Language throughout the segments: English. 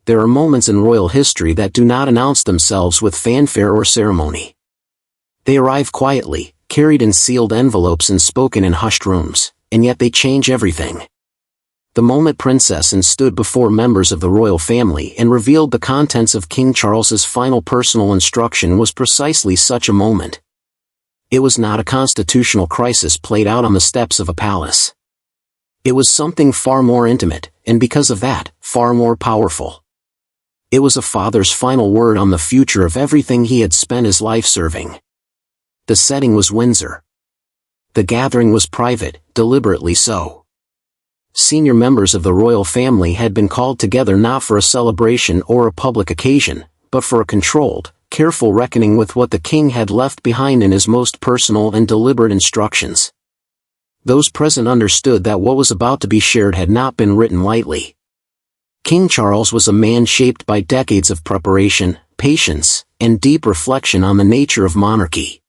There are moments in royal history that do not announce themselves with fanfare or ceremony. They arrive quietly, carried in sealed envelopes and spoken in hushed rooms, and yet they change everything. The moment Princess Anne stood before members of the royal family and revealed the contents of King Charles's final personal instruction was precisely such a moment. It was not a constitutional crisis played out on the steps of a palace. It was something far more intimate, and because of that, far more powerful. It was a father's final word on the future of everything he had spent his life serving. The setting was Windsor. The gathering was private, deliberately so. Senior members of the royal family had been called together not for a celebration or a public occasion, but for a controlled, careful reckoning with what the king had left behind in his most personal and deliberate instructions. Those present understood that what was about to be shared had not been written lightly. King Charles was a man shaped by decades of preparation, patience, and deep reflection on the nature of monarchy.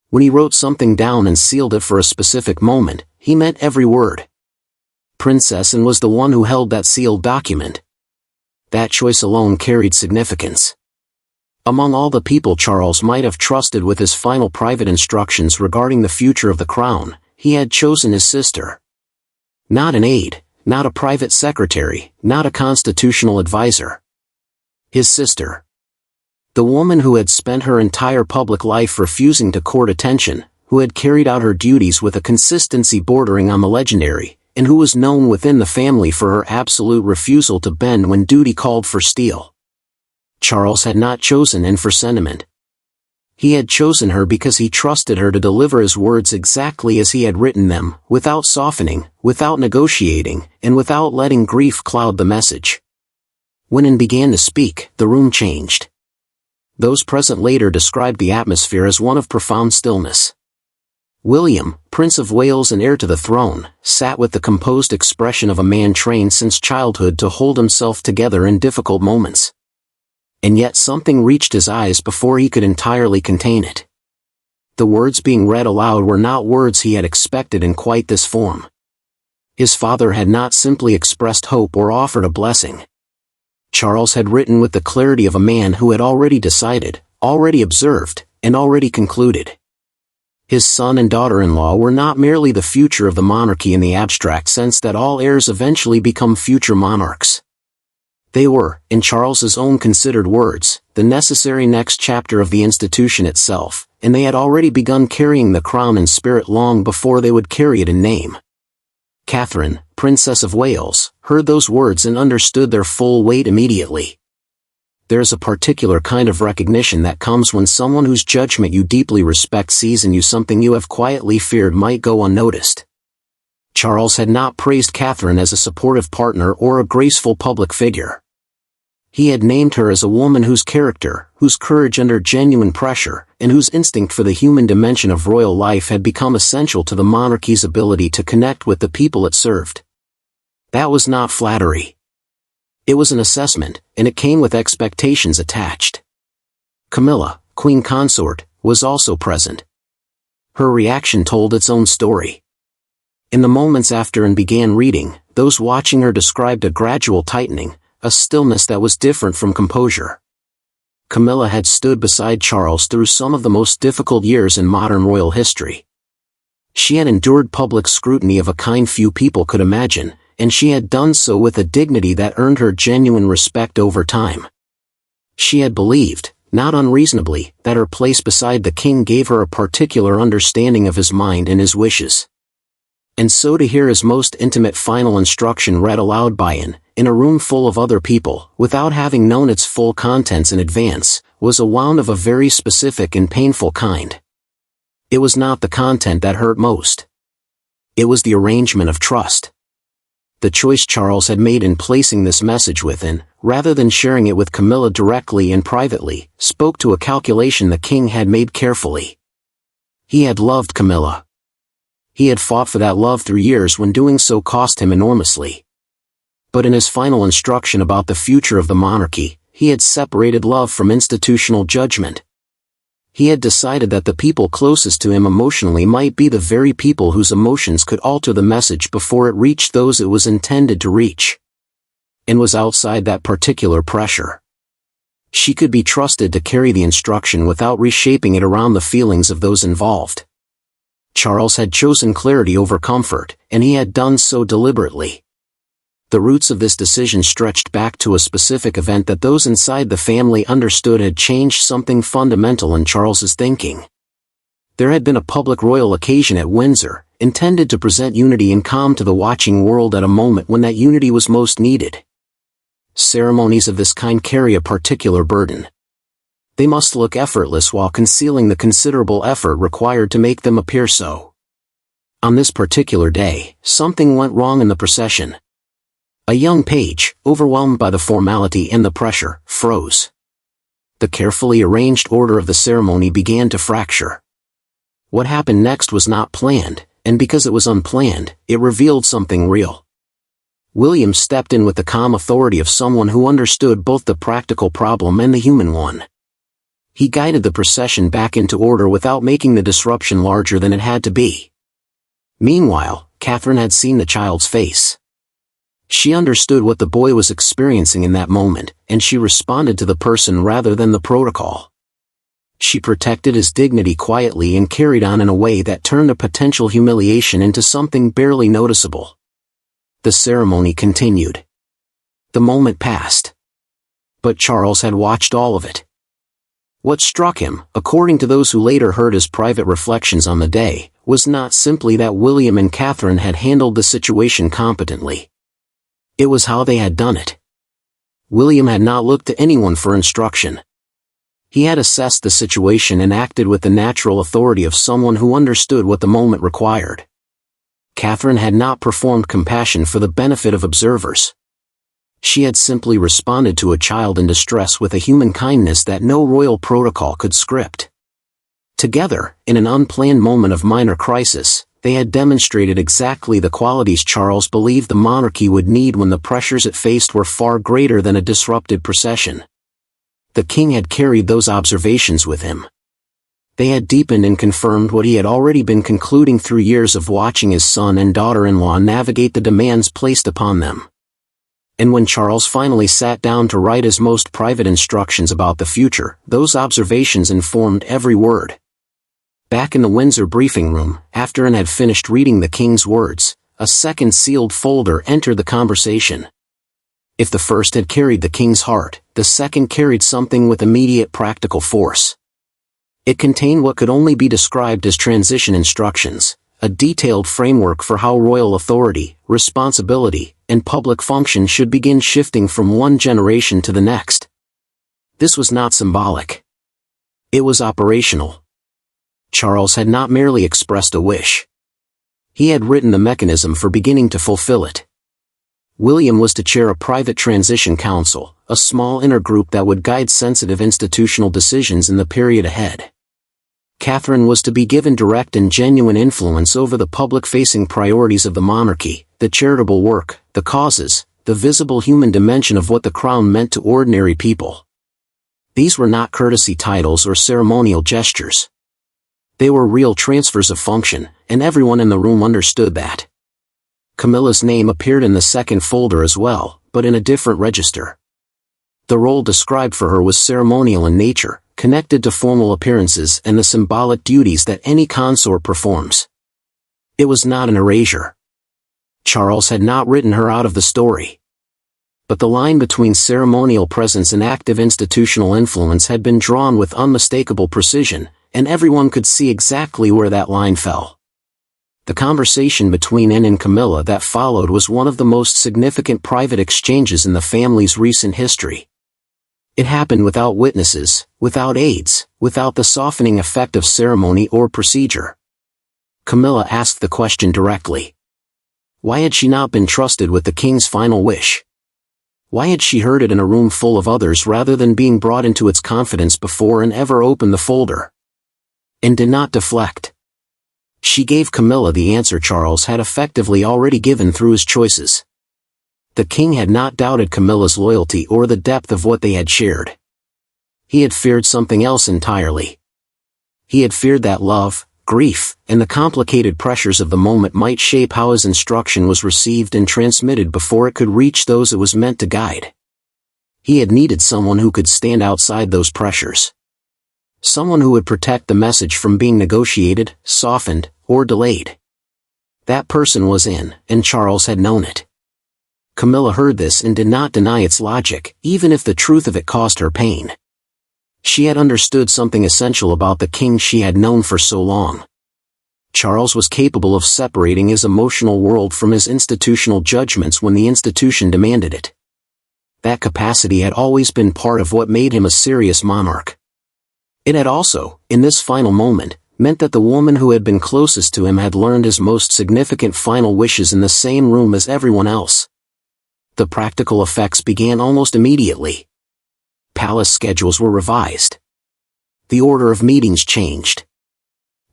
When he wrote something down and sealed it for a specific moment, he meant every word. Princess Anne was the one who held that sealed document. That choice alone carried significance. Among all the people Charles might have trusted with his final private instructions regarding the future of the crown, he had chosen his sister. Not an aide, not a private secretary, not a constitutional advisor. His sister. The woman who had spent her entire public life refusing to court attention, who had carried out her duties with a consistency bordering on the legendary, and who was known within the family for her absolute refusal to bend when duty called for steel. Charles had not chosen Anne for sentiment. He had chosen her because he trusted her to deliver his words exactly as he had written them, without softening, without negotiating, and without letting grief cloud the message. When Anne began to speak, the room changed. Those present later described the atmosphere as one of profound stillness. William, Prince of Wales and heir to the throne, sat with the composed expression of a man trained since childhood to hold himself together in difficult moments. And yet something reached his eyes before he could entirely contain it. The words being read aloud were not words he had expected in quite this form. His father had not simply expressed hope or offered a blessing. Charles had written with the clarity of a man who had already decided, already observed, and already concluded. His son and daughter-in-law were not merely the future of the monarchy in the abstract sense that all heirs eventually become future monarchs. They were, in Charles's own considered words, the necessary next chapter of the institution itself, and they had already begun carrying the crown in spirit long before they would carry it in name. Catherine, Princess of Wales, heard those words and understood their full weight immediately. There's a particular kind of recognition that comes when someone whose judgment you deeply respect sees in you something you have quietly feared might go unnoticed. Charles had not praised Catherine as a supportive partner or a graceful public figure. He had named her as a woman whose character, whose courage under genuine pressure, and whose instinct for the human dimension of royal life had become essential to the monarchy's ability to connect with the people it served. That was not flattery. It was an assessment, and it came with expectations attached. Camilla, Queen Consort, was also present. Her reaction told its own story. In the moments after Anne began reading, those watching her described a gradual tightening, a stillness that was different from composure. Camilla had stood beside Charles through some of the most difficult years in modern royal history. She had endured public scrutiny of a kind few people could imagine, and she had done so with a dignity that earned her genuine respect over time. She had believed, not unreasonably, that her place beside the king gave her a particular understanding of his mind and his wishes. And so to hear his most intimate final instruction read aloud by Anne, in a room full of other people, without having known its full contents in advance, was a wound of a very specific and painful kind. It was not the content that hurt most. It was the arrangement of trust. The choice Charles had made in placing this message with Anne, rather than sharing it with Camilla directly and privately, spoke to a calculation the king had made carefully. He had loved Camilla. He had fought for that love through years when doing so cost him enormously. But in his final instruction about the future of the monarchy, he had separated love from institutional judgment. He had decided that the people closest to him emotionally might be the very people whose emotions could alter the message before it reached those it was intended to reach. and was outside that particular pressure. She could be trusted to carry the instruction without reshaping it around the feelings of those involved. Charles had chosen clarity over comfort, and he had done so deliberately. The roots of this decision stretched back to a specific event that those inside the family understood had changed something fundamental in Charles's thinking. There had been a public royal occasion at Windsor, intended to present unity and calm to the watching world at a moment when that unity was most needed. Ceremonies of this kind carry a particular burden. They must look effortless while concealing the considerable effort required to make them appear so. On this particular day, something went wrong in the procession. A young page, overwhelmed by the formality and the pressure, froze. The carefully arranged order of the ceremony began to fracture. What happened next was not planned, and because it was unplanned, it revealed something real. William stepped in with the calm authority of someone who understood both the practical problem and the human one. He guided the procession back into order without making the disruption larger than it had to be. Meanwhile, Catherine had seen the child's face. She understood what the boy was experiencing in that moment, and she responded to the person rather than the protocol. She protected his dignity quietly and carried on in a way that turned a potential humiliation into something barely noticeable. The ceremony continued. The moment passed. But Charles had watched all of it. What struck him, according to those who later heard his private reflections on the day, was not simply that William and Catherine had handled the situation competently. It was how they had done it. William had not looked to anyone for instruction. He had assessed the situation and acted with the natural authority of someone who understood what the moment required. Catherine had not performed compassion for the benefit of observers. She had simply responded to a child in distress with a human kindness that no royal protocol could script. Together, in an unplanned moment of minor crisis, they had demonstrated exactly the qualities Charles believed the monarchy would need when the pressures it faced were far greater than a disrupted procession. The king had carried those observations with him. They had deepened and confirmed what he had already been concluding through years of watching his son and daughter-in-law navigate the demands placed upon them. And when Charles finally sat down to write his most private instructions about the future, those observations informed every word. Back in the Windsor briefing room, after Anne had finished reading the king's words, a second sealed folder entered the conversation. If the first had carried the king's heart, the second carried something with immediate practical force. It contained what could only be described as transition instructions, a detailed framework for how royal authority, responsibility, and public function should begin shifting from one generation to the next. This was not symbolic. It was operational. Charles had not merely expressed a wish. He had written the mechanism for beginning to fulfill it. William was to chair a private transition council, a small inner group that would guide sensitive institutional decisions in the period ahead. Catherine was to be given direct and genuine influence over the public-facing priorities of the monarchy, the charitable work, the causes, the visible human dimension of what the crown meant to ordinary people. These were not courtesy titles or ceremonial gestures. They were real transfers of function, and everyone in the room understood that. Camilla's name appeared in the second folder as well, but in a different register. The role described for her was ceremonial in nature, connected to formal appearances and the symbolic duties that any consort performs. It was not an erasure. Charles had not written her out of the story. But the line between ceremonial presence and active institutional influence had been drawn with unmistakable precision, and everyone could see exactly where that line fell. The conversation between Anne and Camilla that followed was one of the most significant private exchanges in the family's recent history. It happened without witnesses, without aides, without the softening effect of ceremony or procedure. Camilla asked the question directly. Why had she not been trusted with the king's final wish? Why had she heard it in a room full of others rather than being brought into its confidence before Anne ever opened the folder? And did not deflect. She gave Camilla the answer Charles had effectively already given through his choices. The king had not doubted Camilla's loyalty or the depth of what they had shared. He had feared something else entirely. He had feared that love, grief, and the complicated pressures of the moment might shape how his instruction was received and transmitted before it could reach those it was meant to guide. He had needed someone who could stand outside those pressures. Someone who would protect the message from being negotiated, softened, or delayed. That person was in, and Charles had known it. Camilla heard this and did not deny its logic, even if the truth of it caused her pain. She had understood something essential about the king she had known for so long. Charles was capable of separating his emotional world from his institutional judgments when the institution demanded it. That capacity had always been part of what made him a serious monarch. It had also, in this final moment, meant that the woman who had been closest to him had learned his most significant final wishes in the same room as everyone else. The practical effects began almost immediately. Palace schedules were revised. The order of meetings changed.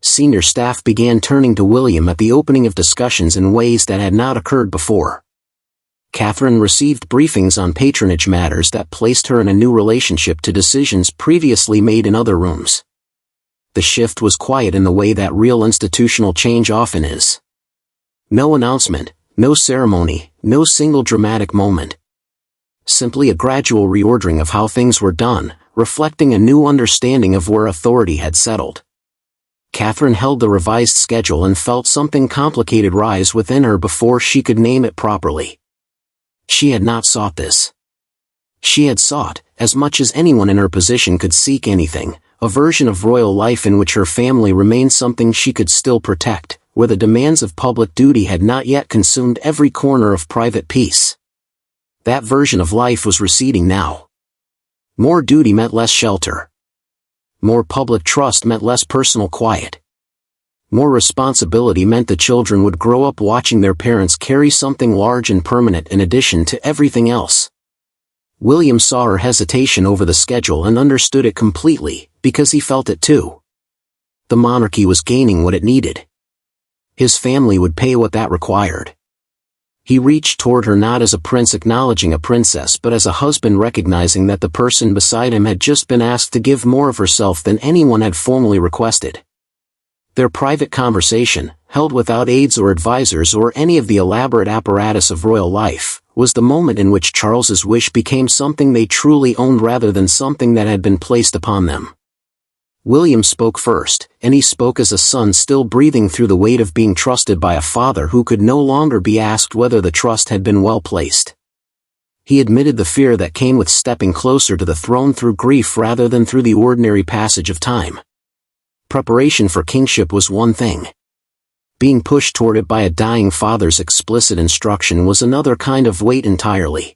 Senior staff began turning to William at the opening of discussions in ways that had not occurred before. Catherine received briefings on patronage matters that placed her in a new relationship to decisions previously made in other rooms. The shift was quiet in the way that real institutional change often is. No announcement, no ceremony, no single dramatic moment. Simply a gradual reordering of how things were done, reflecting a new understanding of where authority had settled. Catherine held the revised schedule and felt something complicated rise within her before she could name it properly. She had not sought this. She had sought, as much as anyone in her position could seek anything, a version of royal life in which her family remained something she could still protect, where the demands of public duty had not yet consumed every corner of private peace. That version of life was receding now. More duty meant less shelter. More public trust meant less personal quiet. More responsibility meant the children would grow up watching their parents carry something large and permanent in addition to everything else. William saw her hesitation over the schedule and understood it completely, because he felt it too. The monarchy was gaining what it needed. His family would pay what that required. He reached toward her not as a prince acknowledging a princess but as a husband recognizing that the person beside him had just been asked to give more of herself than anyone had formally requested. Their private conversation, held without aides or advisors or any of the elaborate apparatus of royal life, was the moment in which Charles's wish became something they truly owned rather than something that had been placed upon them. William spoke first, and he spoke as a son still breathing through the weight of being trusted by a father who could no longer be asked whether the trust had been well placed. He admitted the fear that came with stepping closer to the throne through grief rather than through the ordinary passage of time. Preparation for kingship was one thing. Being pushed toward it by a dying father's explicit instruction was another kind of weight entirely.